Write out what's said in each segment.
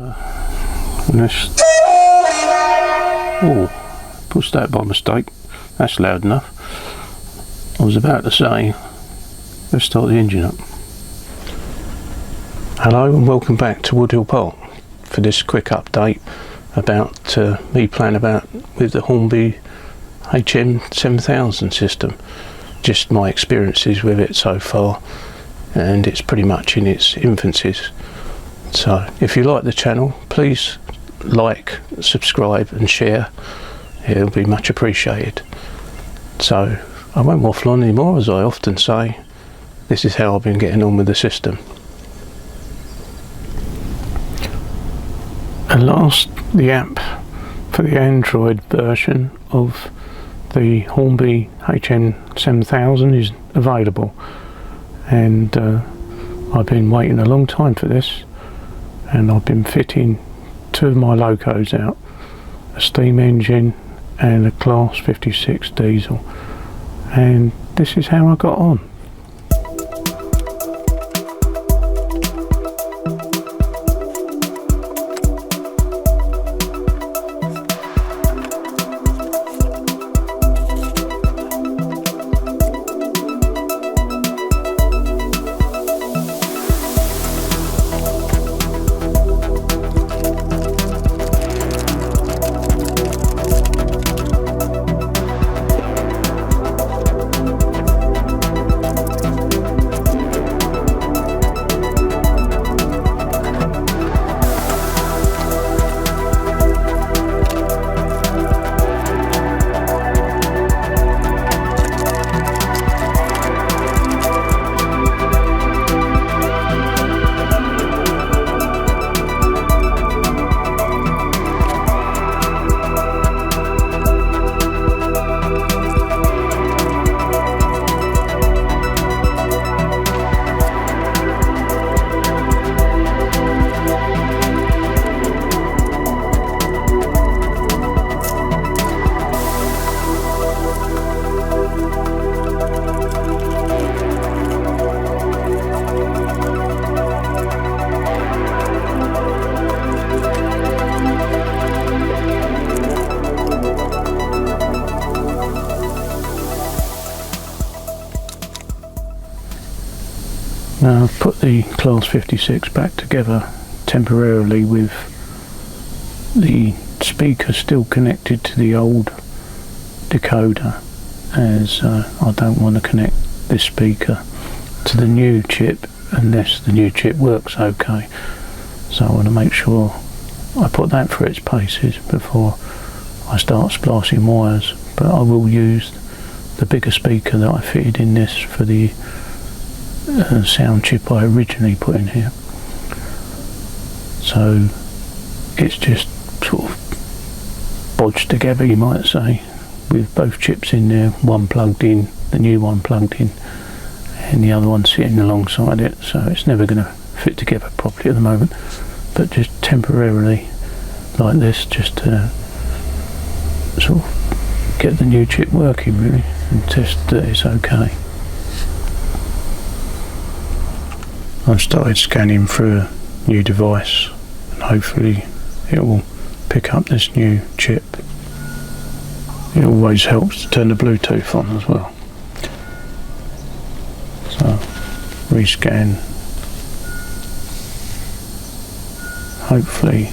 Oh, pushed that by mistake. That's loud enough. I was about to say, let's start the engine up. Hello and welcome back to Woodhill Park for this quick update about me playing about with the Hornby HM7000 system. Just my experiences with it so far, and it's pretty much in its infancy. So if you like the channel, please like, subscribe and share. It'll be much appreciated. So I won't waffle on anymore, as I often say. This is how I've been getting on with the system. At last, the app for the Android version of the Hornby HM7000 is available, and I've been waiting a long time for this, and I've been fitting two of my Locos out, a steam engine and a Class 56 diesel, and this is how I got on. Now I've put the Class 56 back together temporarily with the speaker still connected to the old decoder, as I don't want to connect this speaker to the new chip unless the new chip works okay. So I want to make sure I put that through its paces before I start splicing wires, but I will use the bigger speaker that I fitted in this for the sound chip I originally put in here. So it's just sort of bodged together, you might say, with both chips in there, one plugged in, the new one plugged in, and the other one sitting alongside it. So it's never going to fit together properly at the moment, but just temporarily like this, just to sort of get the new chip working really and test that it's okay. I've started scanning through a new device, and hopefully it will pick up this new chip. It always helps to turn the Bluetooth on as well. So rescan. Hopefully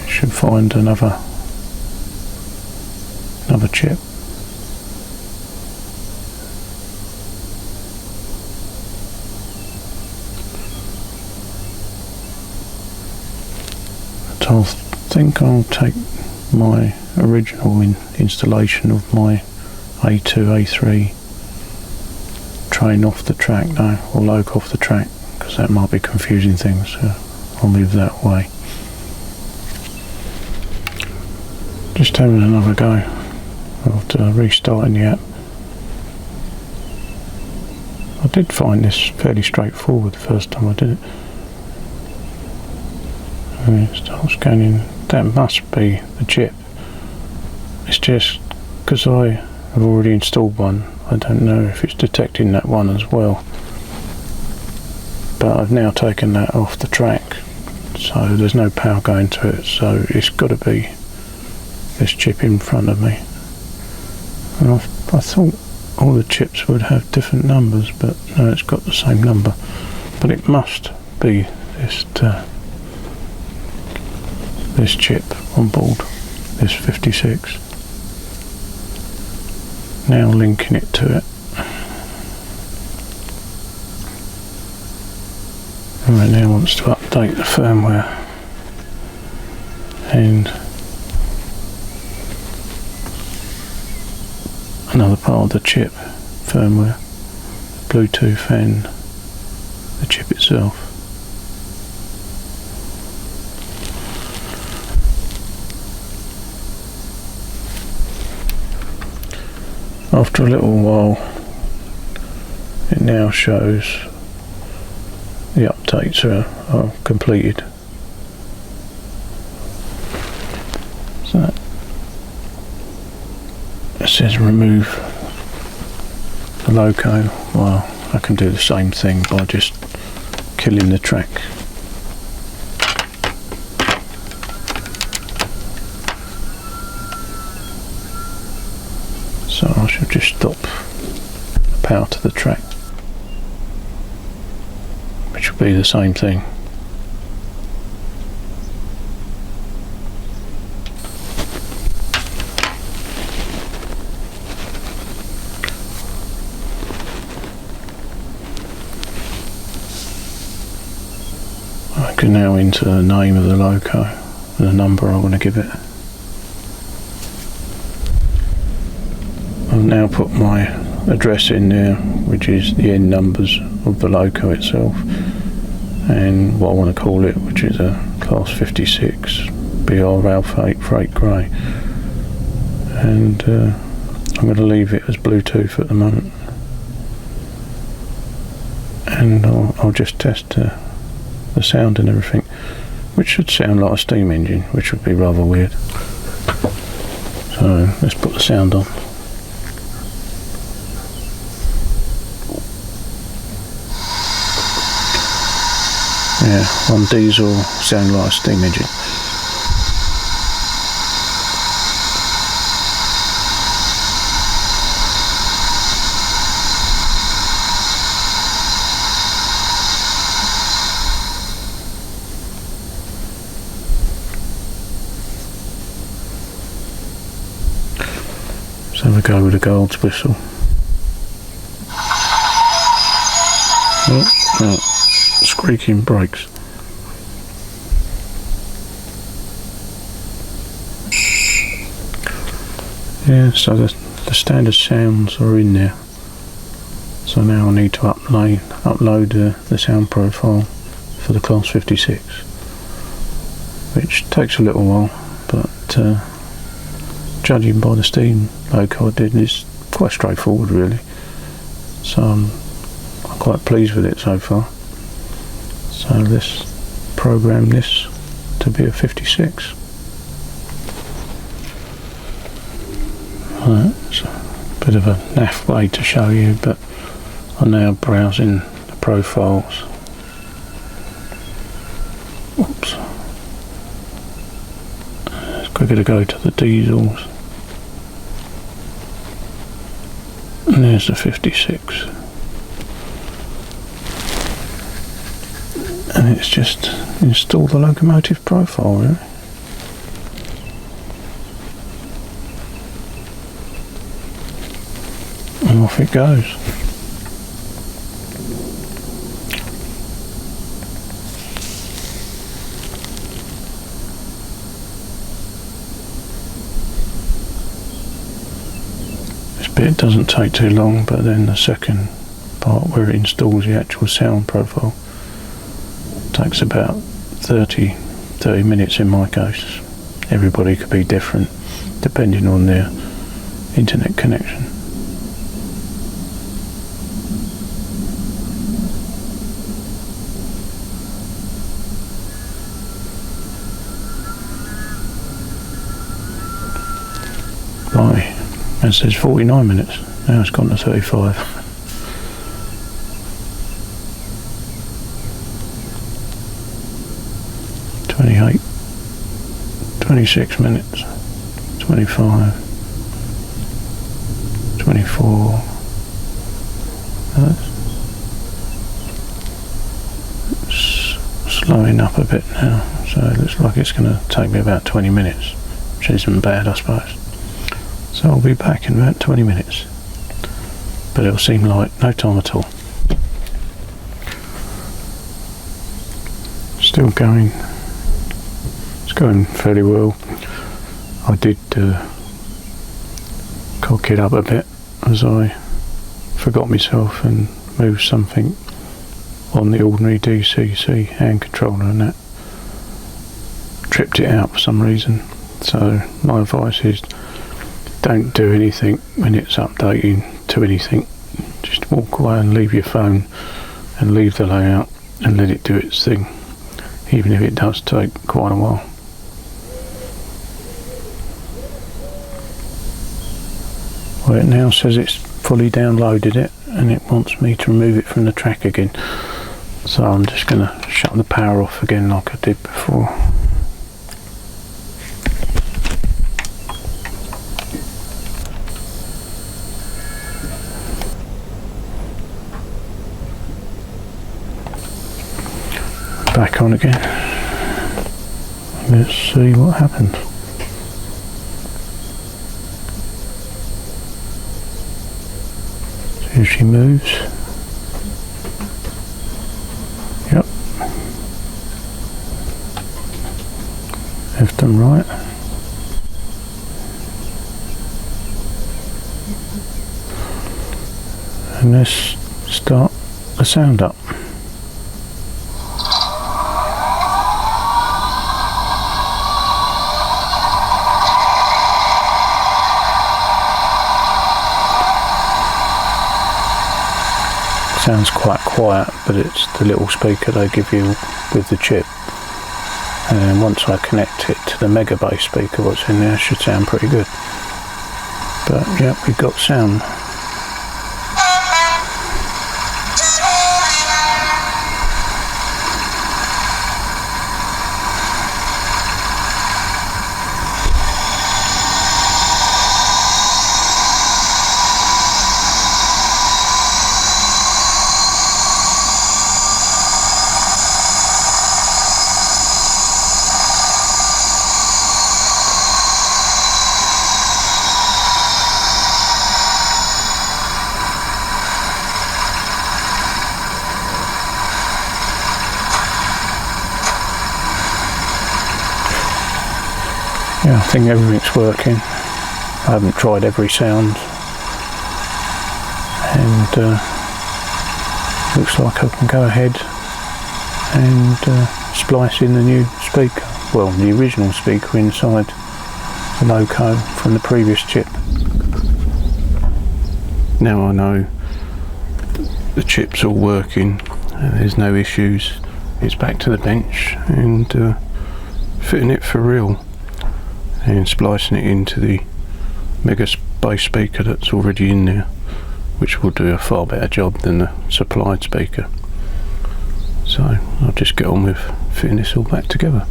it should find another chip. I think I'll take my original installation of my A2, A3 train off the track now, or Loco off the track, because that might be confusing things, so I'll leave that way. Just having another go after restarting the app. I did find this fairly straightforward the first time I did it. Start scanning. That must be the chip. It's just because I have already installed one, I don't know if it's detecting that one as well, but I've now taken that off the track, so there's no power going to it, so it's got to be this chip in front of me. And I thought all the chips would have different numbers, but no, it's got the same number. But it must be this chip on board, this 56. Now linking it to it. And it now wants to update the firmware, and another part of the chip firmware, Bluetooth, and the chip itself. After a little while, it now shows the updates are completed. So it says remove the Loco. Well, I can do the same thing by just killing the track. So I should just stop the power to the track, which will be the same thing. I can now enter the name of the Loco and the number I want to give it. I've now put my address in there, which is the end numbers of the Loco itself, and what I want to call it, which is a class 56 BR Alpha 8 Freight Grey, and I'm going to leave it as Bluetooth at the moment, and I'll just test the sound and everything, which should sound like a steam engine, which would be rather weird. So let's put the sound on. Yeah, on diesel, sound like a steam engine. So we go with the gold's whistle. Oh. Squeaking brakes. Yeah, so the standard sounds are in there. So now I need to upload the sound profile for the class 56, which takes a little while, but judging by the steam Loco I did, it's quite straightforward really. So I'm quite pleased with it so far. So let's program this to be a 56. Right, it's a bit of a naff way to show you, but I'm now browsing the profiles. Oops. It's quicker to go to the diesels. And there's the 56. And it's just install the locomotive profile really. And off it goes. This bit doesn't take too long, but then the second part where it installs the actual sound profile takes about 30 minutes in my case. Everybody could be different depending on their internet connection. Right, it says 49 minutes, now it's gone to 35. 28, 26 minutes, 25, 24. It's slowing up a bit now, so it looks like it's going to take me about 20 minutes, which isn't bad, I suppose. So I'll be back in about 20 minutes, but it'll seem like no time at all. Still going. It's going fairly well. I did cock it up a bit as I forgot myself and moved something on the ordinary DCC hand controller, and that tripped it out for some reason. So my advice is, don't do anything when it's updating to anything. Just walk away and leave your phone and leave the layout and let it do its thing, even if it does take quite a while. Well, it now says it's fully downloaded it and it wants me to remove it from the track again. So I'm just going to shut the power off again like I did before. Back on again. Let's see what happens. See if she moves. Yep. Left and right. And let's start the sound up. Sounds quite quiet, but it's the little speaker they give you with the chip, and once I connect it to the mega bass speaker what's in there, it should sound pretty good. But yeah, we've got sound. Yeah, I think everything's working. I haven't tried every sound, and looks like I can go ahead and splice in the new speaker, well, the original speaker inside the Loco from the previous chip. Now I know the chip's all working and there's no issues. It's back to the bench and fitting it for real and splicing it into the mega bass speaker that's already in there, which will do a far better job than the supplied speaker. So I'll just get on with fitting this all back together.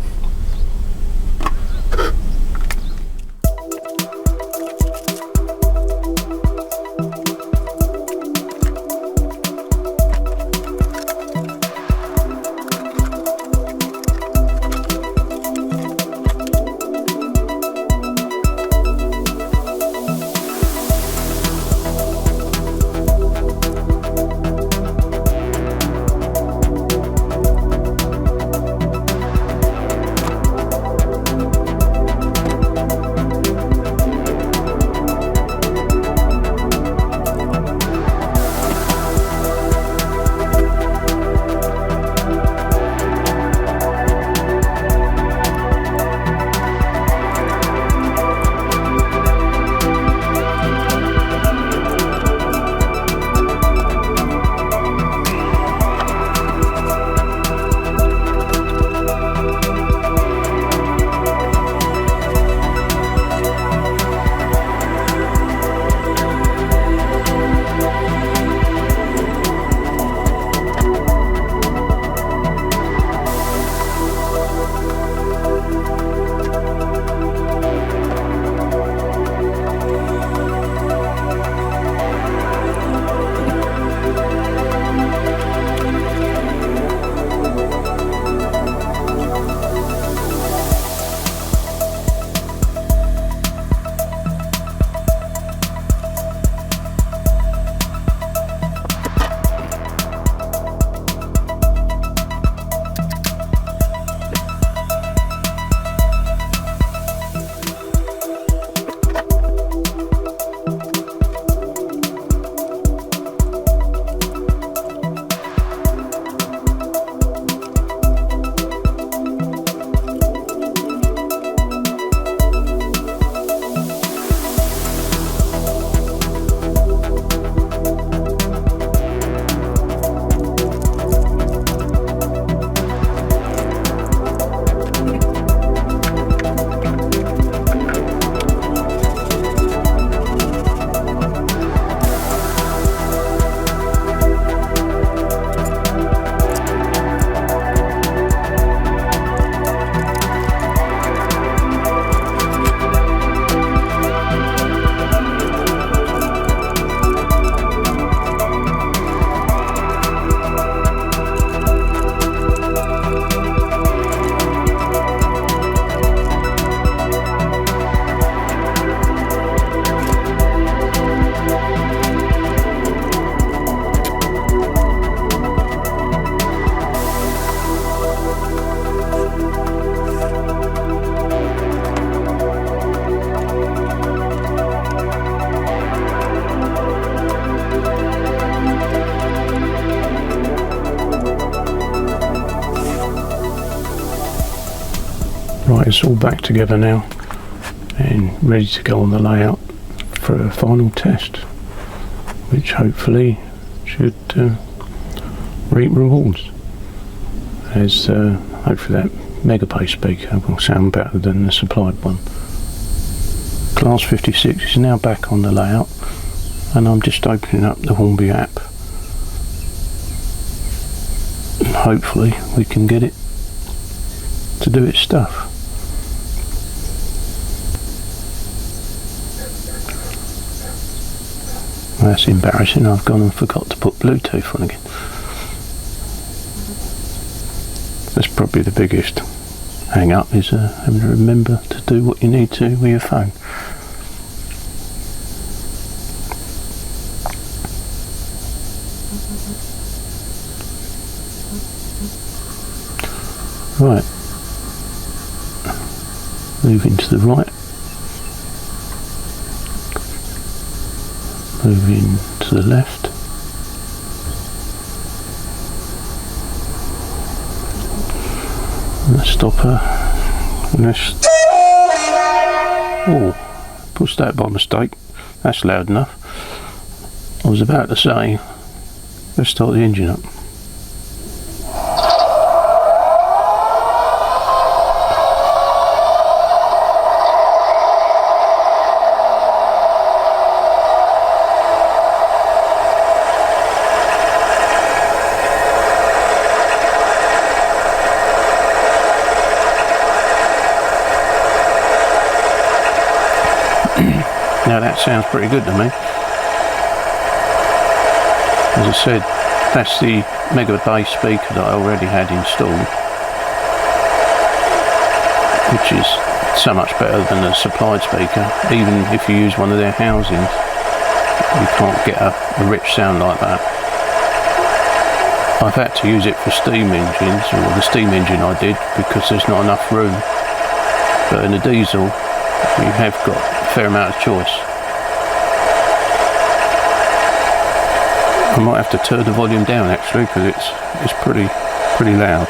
Right, it's all back together now and ready to go on the layout for a final test, which hopefully should reap rewards, as hopefully that mega bass speaker will sound better than the supplied one. Class 56 is now back on the layout, and I'm just opening up the Hornby app, and hopefully we can get it to do its stuff. That's embarrassing, I've gone and forgot to put Bluetooth on again. That's probably the biggest hang up, is having to remember to do what you need to with your phone. Right, moving to the right, moving to the left, and the stopper, and this, oh, pushed that by mistake, that's loud enough. I was about to say, let's start the engine up. Now that sounds pretty good to me. As I said, that's the mega bass speaker that I already had installed, which is so much better than a supplied speaker. Even if you use one of their housings, you can't get a rich sound like that. I've had to use it for steam engines, or the steam engine I did, because there's not enough room. But in a diesel, you have got a fair amount of choice. I might have to turn the volume down actually, because it's pretty loud.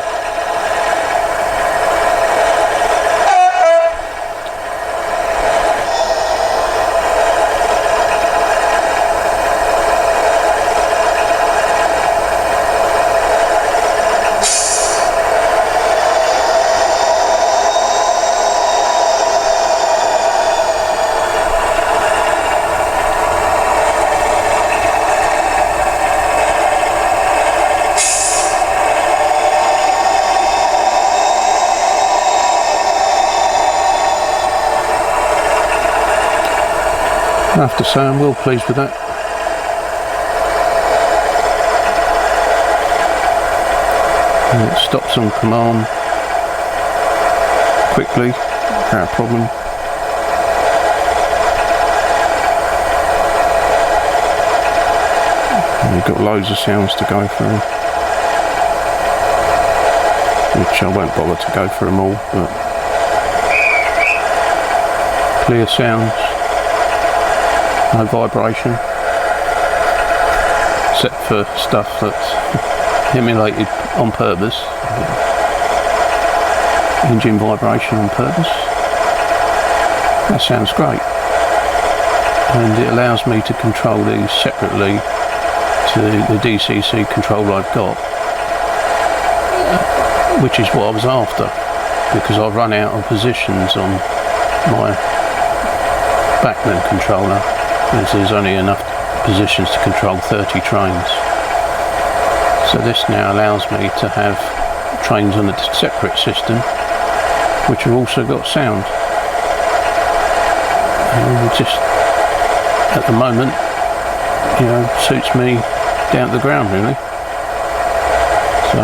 I have to say I'm well pleased with that. And it stops on command quickly, without a problem. And we've got loads of sounds to go through, which I won't bother to go through them all, but clear sounds. No vibration, except for stuff that's emulated on purpose, engine vibration on purpose. That sounds great, and it allows me to control these separately to the DCC controller I've got, which is what I was after, because I've run out of positions on my Bachmann controller, as there's only enough positions to control 30 trains. So this now allows me to have trains on a separate system, which have also got sound. And just at the moment, you know, suits me down to the ground really. So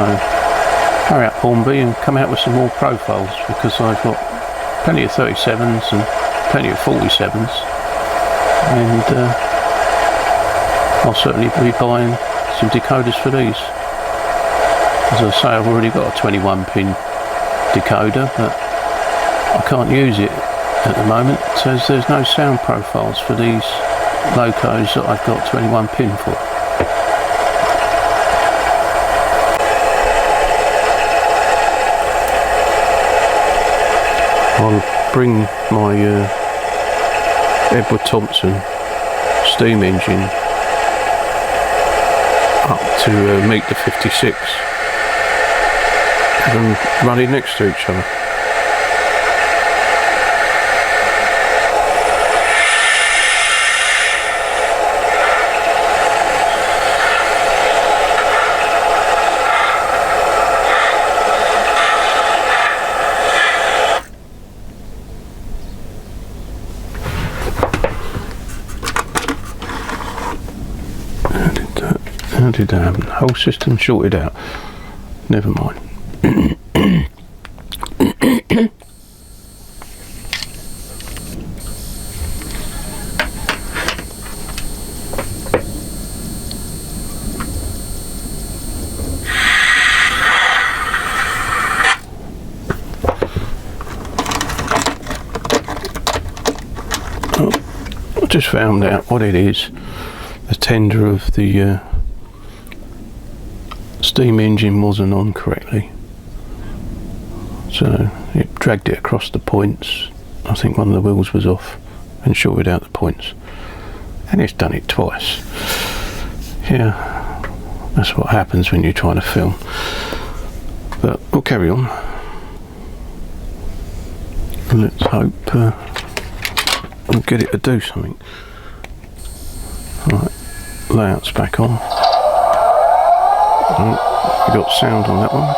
hurry up Hornby and come out with some more profiles, because I've got plenty of 37s and plenty of 47s. And I'll certainly be buying some decoders for these. As I say, I've already got a 21 pin decoder, but I can't use it at the moment, so there's no sound profiles for these Locos that I've got 21 pin for. I'll bring my Edward Thompson steam engine up to meet the 56, have them running next to each other. How did that happen? The whole system shorted out. Never mind. I just found out what it is. The tender of the steam engine wasn't on correctly, so it dragged it across the points. I think one of the wheels was off and shorted out the points, and it's done it twice. Yeah, that's what happens when you're trying to film. But we'll carry on. Let's hope we'll get it to do something. Right, layout's back on. Oh, we got sound on that one.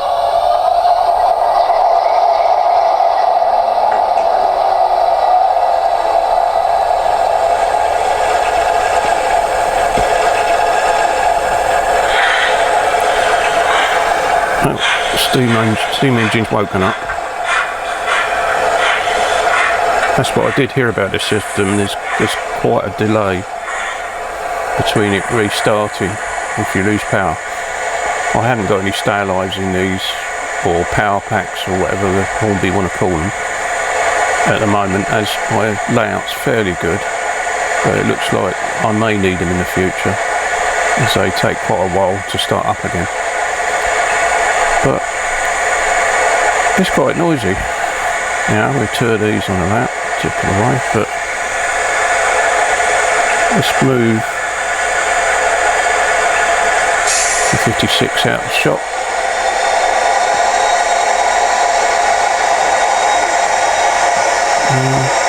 Oh, steam engine's woken up. That's what I did hear about this system. There's quite a delay between it restarting if you lose power. I haven't got any stay alives in these, or power packs, or whatever the Hornby want to call them at the moment, as my layout's fairly good, but it looks like I may need them in the future, as they take quite a while to start up again. But it's quite noisy. Yeah, we two of these on a lap, tipping away, but let's move the 56 out of the shop.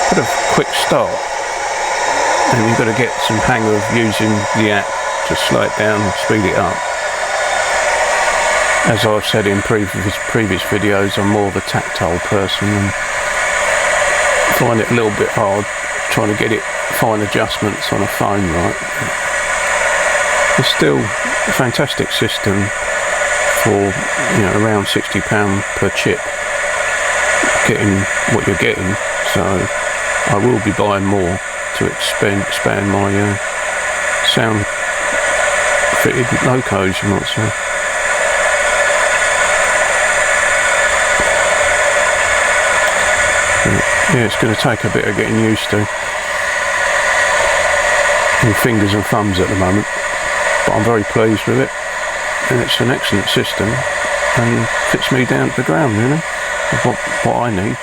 Put a quick start, and you've got to get some hang of using the app to slow it down and speed it up. As I've said in previous videos, I'm more of a tactile person and find it a little bit hard trying to get it fine adjustments on a phone right. It's still a fantastic system for, you know, around £60 per chip, getting what you're getting. So I will be buying more to expand my sound fitted locos, you might say. Yeah, it's going to take a bit of getting used to, and fingers and thumbs at the moment, but I'm very pleased with it, and it's an excellent system and fits me down to the ground really, of what I need.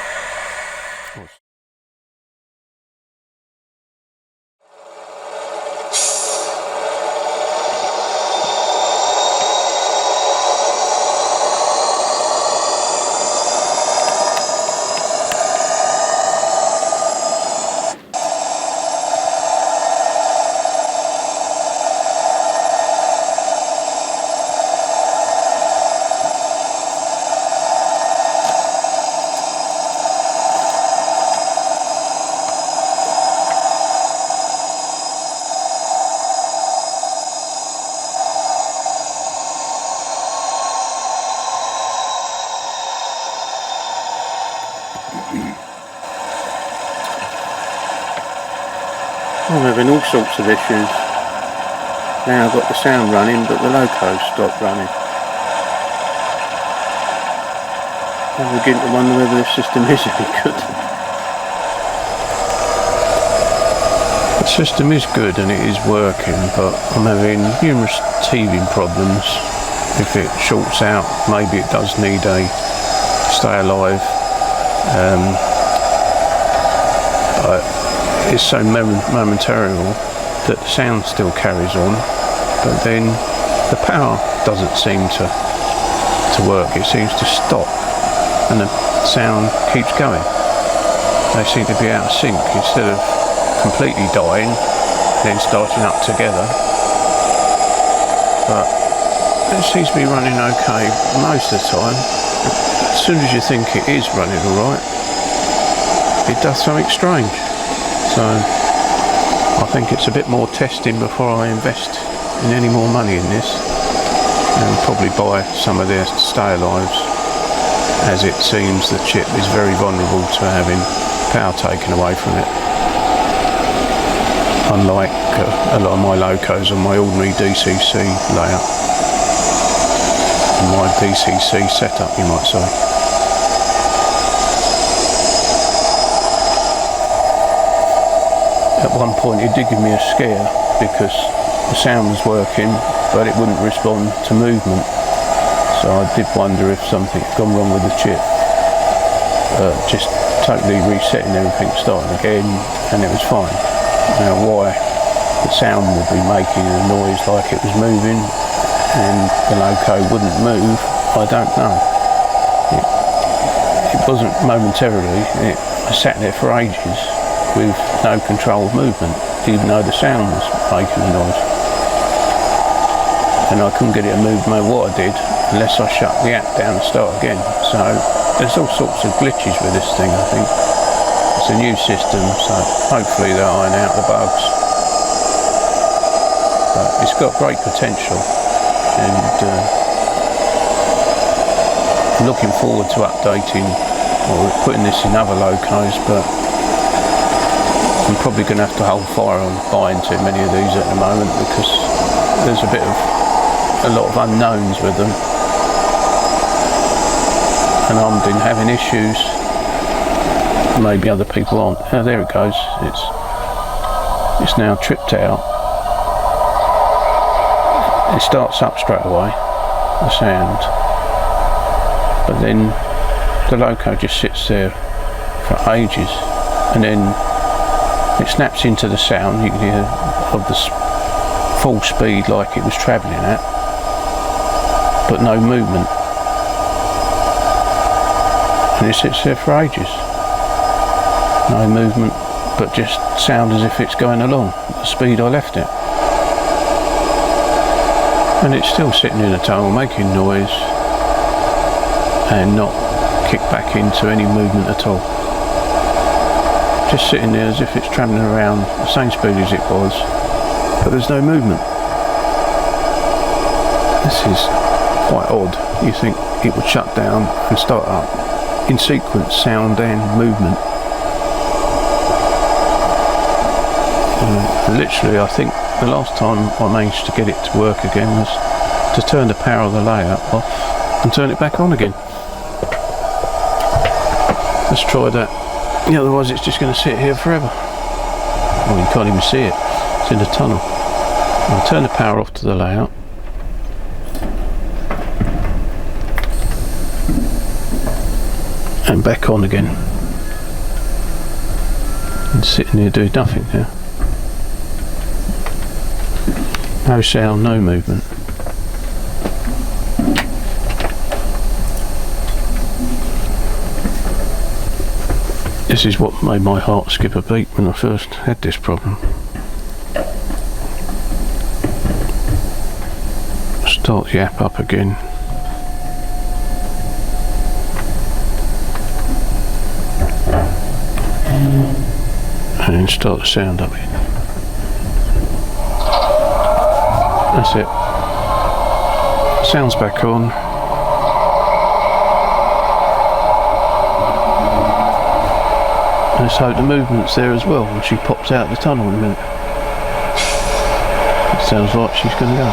I'm having all sorts of issues. Now I've got the sound running, but the Loco's stopped running. I'm beginning to wonder whether this system is any good. The system is good and it is working, but I'm having numerous teething problems. If it shorts out, maybe it does need a stay alive. it's so momentary that the sound still carries on, but then the power doesn't seem to work. It seems to stop and the sound keeps going. They seem to be out of sync instead of completely dying then starting up together. But it seems to be running okay most of the time. As soon as you think it is running alright, it does something strange. So I think it's a bit more testing before I invest in any more money in this, and probably buy some of their stay alives, as it seems the chip is very vulnerable to having power taken away from it, unlike a lot of my Locos on my ordinary DCC layout, my DCC setup you might say. At one point it did give me a scare because the sound was working but it wouldn't respond to movement, so I did wonder if something had gone wrong with the chip. Just totally resetting everything, starting again, and it was fine. Now why the sound would be making a noise like it was moving and the Loco wouldn't move, I don't know. It wasn't momentarily, I sat there for ages with no controlled movement, even though the sound was making a noise. And I couldn't get it to move no matter what I did, unless I shut the app down and start again. So there's all sorts of glitches with this thing, I think. It's a new system, so hopefully they'll iron out the bugs. But it's got great potential, and I'm looking forward to updating or putting this in other Locos, but I'm probably going to have to hold fire on buying too many of these at the moment, because there's a lot of unknowns with them, and I've been having issues. Maybe other people aren't. Oh, there it goes. It's now tripped out. It starts up straight away, the sound, but then the Loco just sits there for ages, and then it snaps into the sound. You can hear of the full speed like it was travelling at, but no movement, and it sits there for ages. No movement, but just sound as if it's going along at the speed I left it. And it's still sitting in a tunnel making noise and not kicked back into any movement at all. Just sitting there as if it's travelling around the same speed as it was, but there's no movement. This is quite odd. You think it would shut down and start up in sequence, sound and movement. Literally, I think the last time I managed to get it to work again was to turn the power of the layout off and turn it back on again. Let's try that. Otherwise it's just going to sit here forever. Well, you can't even see it. It's in the tunnel. I'll turn the power off to the layout. And back on again. And sitting here doing nothing now. No sound, no movement. This is what made my heart skip a beat when I first had this problem. Start the app up again. And then start the sound up again. That's it. Sound's back on. Let's hope the movement's there as well when she pops out the tunnel in a minute. It sounds like she's going to go.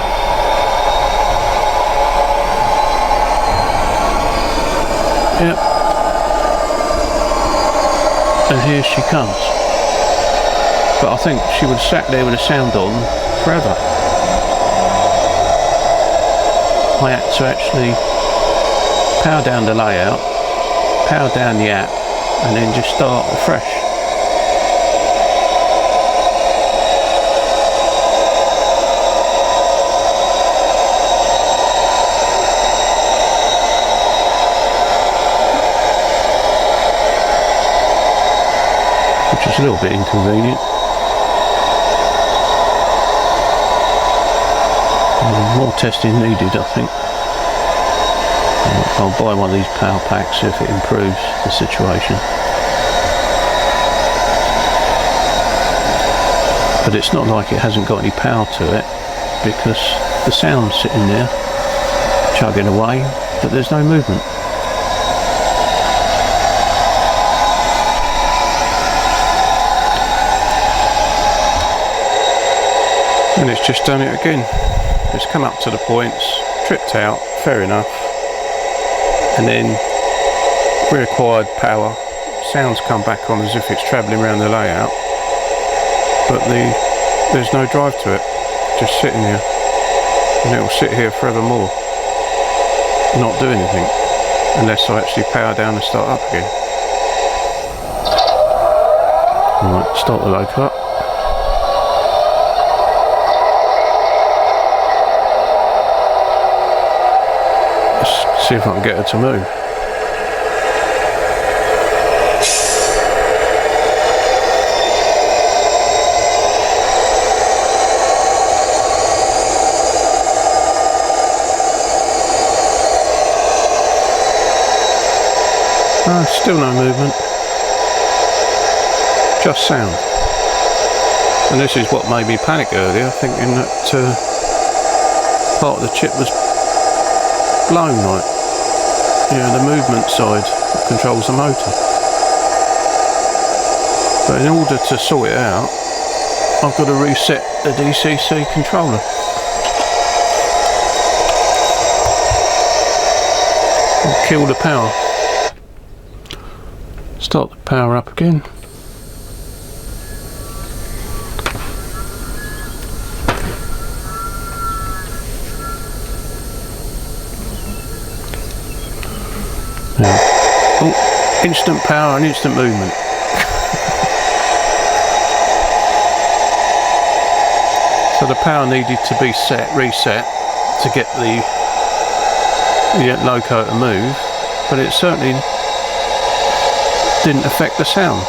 Yep. And here she comes. But I think she would have sat there with the sound on forever. I had to actually power down the layout, power down the app, and then just start afresh. It's a little bit inconvenient. More testing needed, I think. I'll buy one of these power packs if it improves the situation. But it's not like it hasn't got any power to it, because the sound's sitting there chugging away, but there's no movement. And it's just done it again. It's come up to the points, tripped out, fair enough, and then reacquired power. Sounds come back on as if it's travelling around the layout, but there's no drive to it, just sitting here, and it will sit here forevermore, not do anything, unless I actually power down and start up again. Right, start the Loco up. See if I can get her to move. Still no movement, just sound. And this is what made me panic earlier, thinking that part of the chip was blown, like, the movement side that controls the motor. But in order to sort it out, I've got to reset the DCC controller. I'll kill the power. Start the power up again. Oh, instant power and instant movement. So the power needed to be reset to get the Loco to move, but it certainly didn't affect the sound.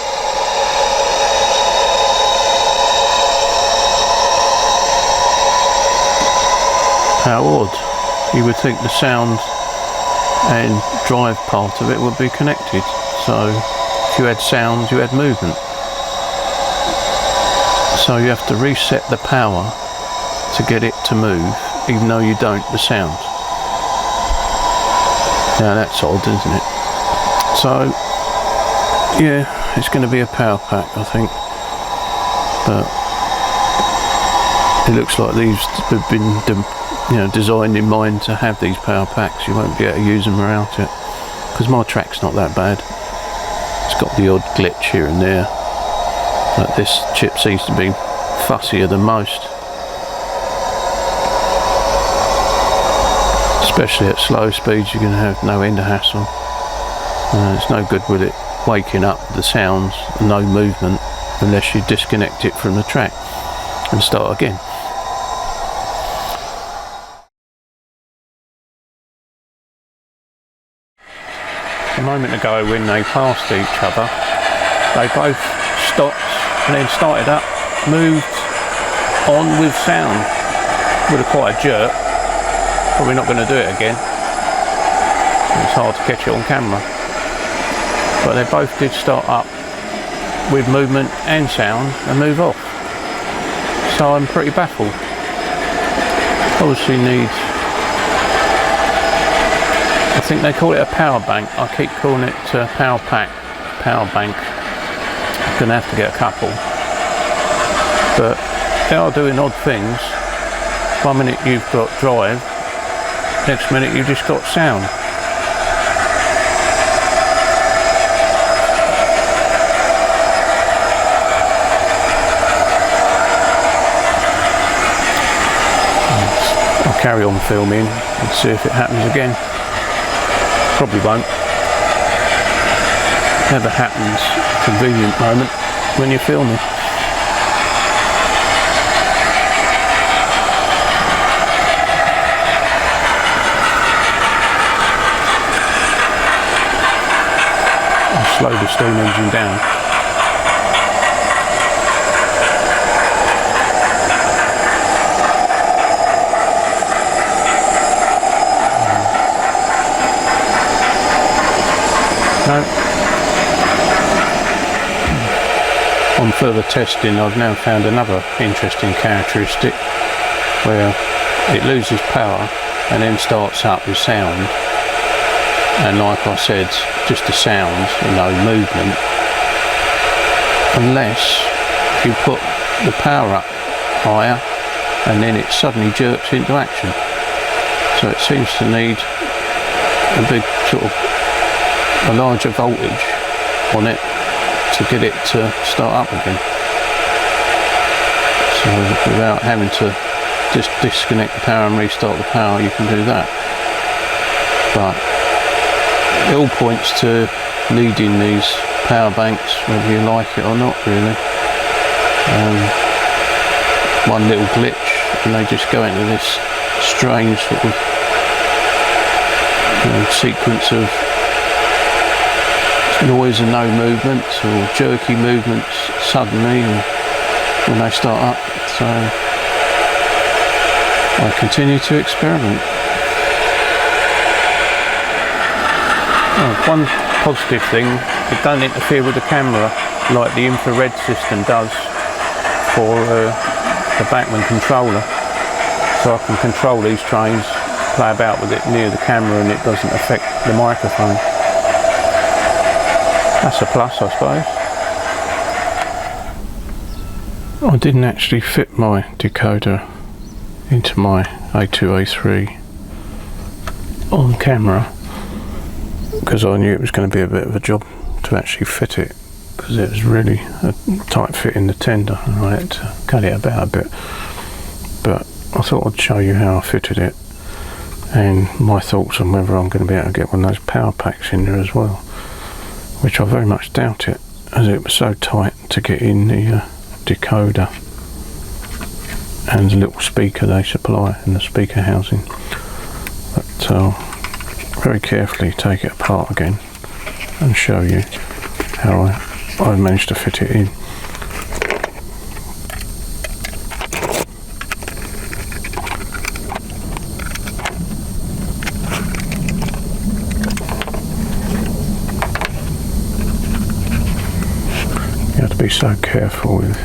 How odd. You would think the sound and drive part of it would be connected. So if you had sounds, you had movement. So you have to reset the power to get it to move, even though you don't the sound. Now that's odd, isn't it? So yeah, it's going to be a power pack, I think. But it looks like these have been designed in mind to have these power packs. You won't be able to use them without it, because my track's not that bad. It's got the odd glitch here and there, but this chip seems to be fussier than most, especially at slow speeds. You're going to have no end of hassle. It's no good with it waking up the sounds and no movement unless you disconnect it from the track and start again. A moment ago, when they passed each other, they both stopped and then started up, moved on with sound with quite a jerk. Probably not going to do it again. It's hard to catch it on camera. But they both did start up with movement and sound and move off. So I'm pretty baffled. Obviously need, I think they call it a power bank. I keep calling it power pack, power bank. I'm going to have to get a couple. But they are doing odd things. 1 minute you've got drive, next minute you've just got sound. I'll carry on filming and see if it happens again. Probably won't. Never happens. Convenient moment when you're filming. I'll slow the steam engine down. So on further testing, I've now found another interesting characteristic where it loses power and then starts up with sound, and like I said, just the sound and no movement, unless you put the power up higher and then it suddenly jerks into action. So it seems to need a big sort of a larger voltage on it to get it to start up again. So without having to just disconnect the power and restart the power, you can do that. But it all points to needing these power banks, whether you like it or not, really. One little glitch and they just go into this strange sort of sequence of noise and no movements, or jerky movements suddenly when they start up. So I continue to experiment. One positive thing, it don't interfere with the camera like the infrared system does for the Bachmann controller. So I can control these trains, play about with it near the camera, and it doesn't affect the microphone. That's a plus, I suppose. I didn't actually fit my decoder into my A2A3 on camera because I knew it was going to be a bit of a job to actually fit it, because it was really a tight fit in the tender and I had to cut it about a bit. But I thought I'd show you how I fitted it and my thoughts on whether I'm going to be able to get one of those power packs in there as well, which I very much doubt it, as it was so tight to get in the decoder and the little speaker they supply in the speaker housing. But I'll very carefully take it apart again and show you how I managed to fit it in. You have to be so careful with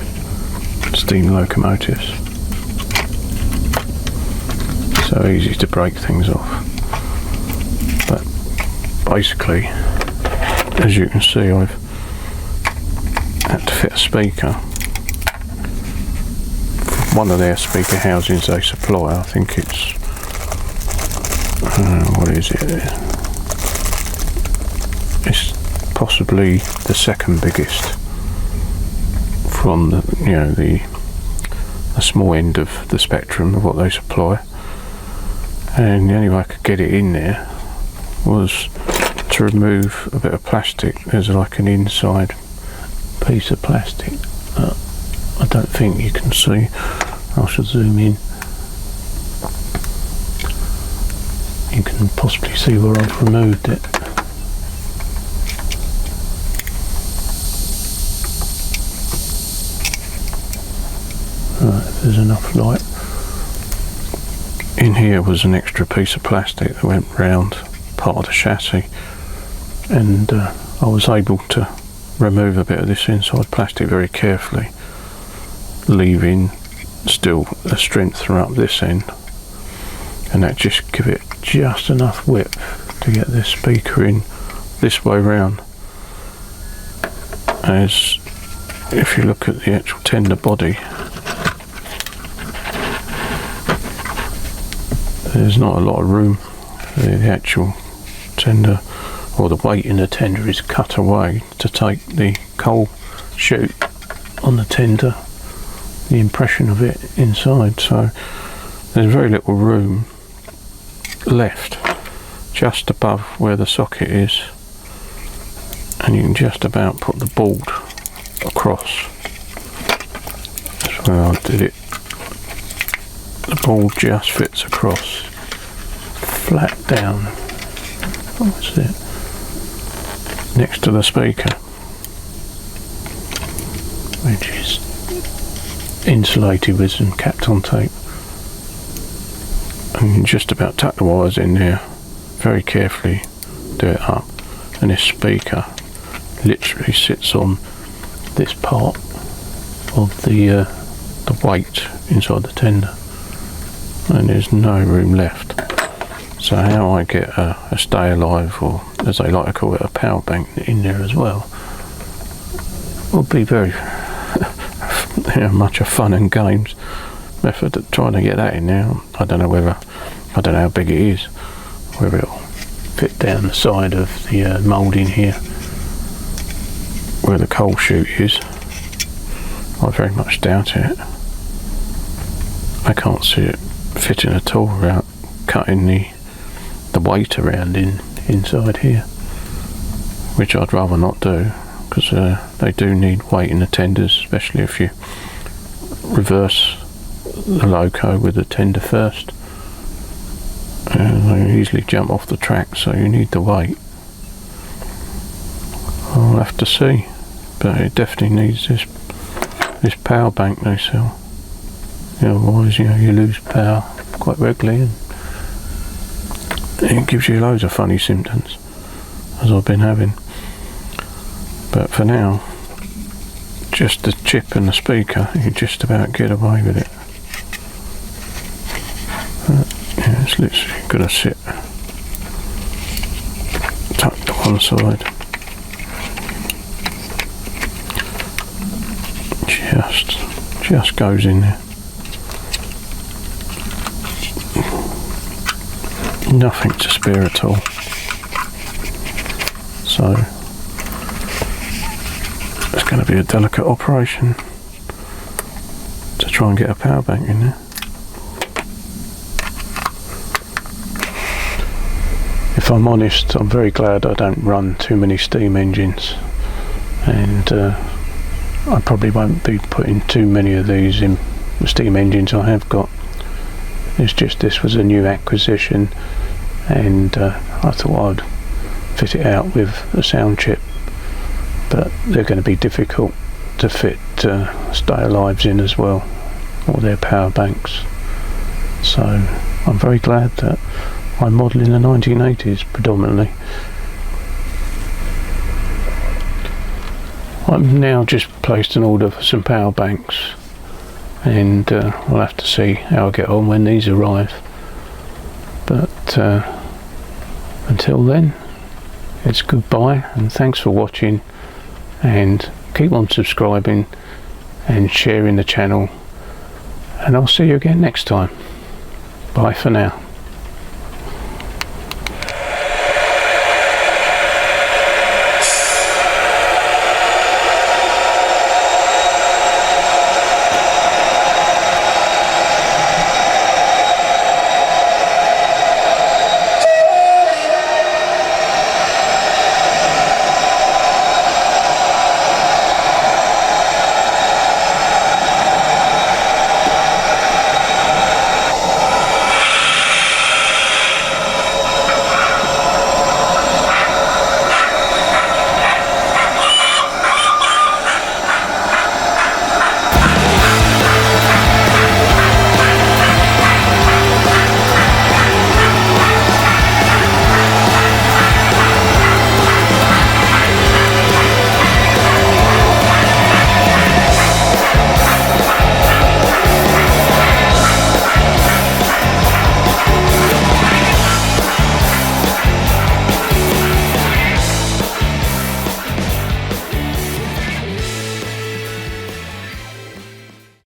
steam locomotives. So easy to break things off. But basically, as you can see, I've had to fit a speaker. One of their speaker housings they supply, I think it's what is it? It's possibly the second biggest from the the small end of the spectrum of what they supply. And the only way I could get it in there was to remove a bit of plastic. There's like an inside piece of plastic that I don't think you can see. I should zoom in. You can possibly see where I've removed it. Right, if there's enough light. In here was an extra piece of plastic that went round part of the chassis, and I was able to remove a bit of this inside plastic very carefully, leaving still a strength throughout this end, and that just give it just enough width to get this speaker in this way round. As if you look at the actual tender body, there's not a lot of room. The actual tender, or the weight in the tender, is cut away to take the coal chute on the tender, the impression of it inside. So there's very little room left just above where the socket is, and you can just about put the board across. That's where I did it. The board just fits across, flat down. What's it? Next to the speaker, which is insulated with some Pt1 tape. And you just about tuck the wires in there, very carefully do it up, and this speaker literally sits on this part of the weight inside the tender, and there's no room left. So how I get a stay alive, or as they like to call it, a power bank in there as well, will be very much a fun and games method of trying to get that in there. I don't know how big it is, whether it'll fit down the side of the moulding here where the coal chute is. I very much doubt it. I can't see it fitting at all without cutting the weight around inside here, which I'd rather not do, because they do need weight in the tenders, especially if you reverse the Loco with the tender first. They easily jump off the track, so you need the weight. I'll have to see, but it definitely needs this power bank they sell. Otherwise, you lose power quite regularly, and it gives you loads of funny symptoms, as I've been having. But for now, just the chip and the speaker, you just about get away with it. It's literally going to sit tucked to one side. Just goes in there. Nothing to spare at all. So it's going to be a delicate operation to try and get a power bank in there. If I'm honest, I'm very glad I don't run too many steam engines, and I probably won't be putting too many of these in the steam engines I have got. It's just this was a new acquisition, and I thought I'd fit it out with a sound chip, but they're going to be difficult to fit stay alives in as well, or their power banks. So I'm very glad that I model in the 1980s predominantly. I've now just placed an order for some power banks, and we'll have to see how I get on when these arrive. But until then, it's goodbye, and thanks for watching, and keep on subscribing and sharing the channel, and I'll see you again next time. Bye for now.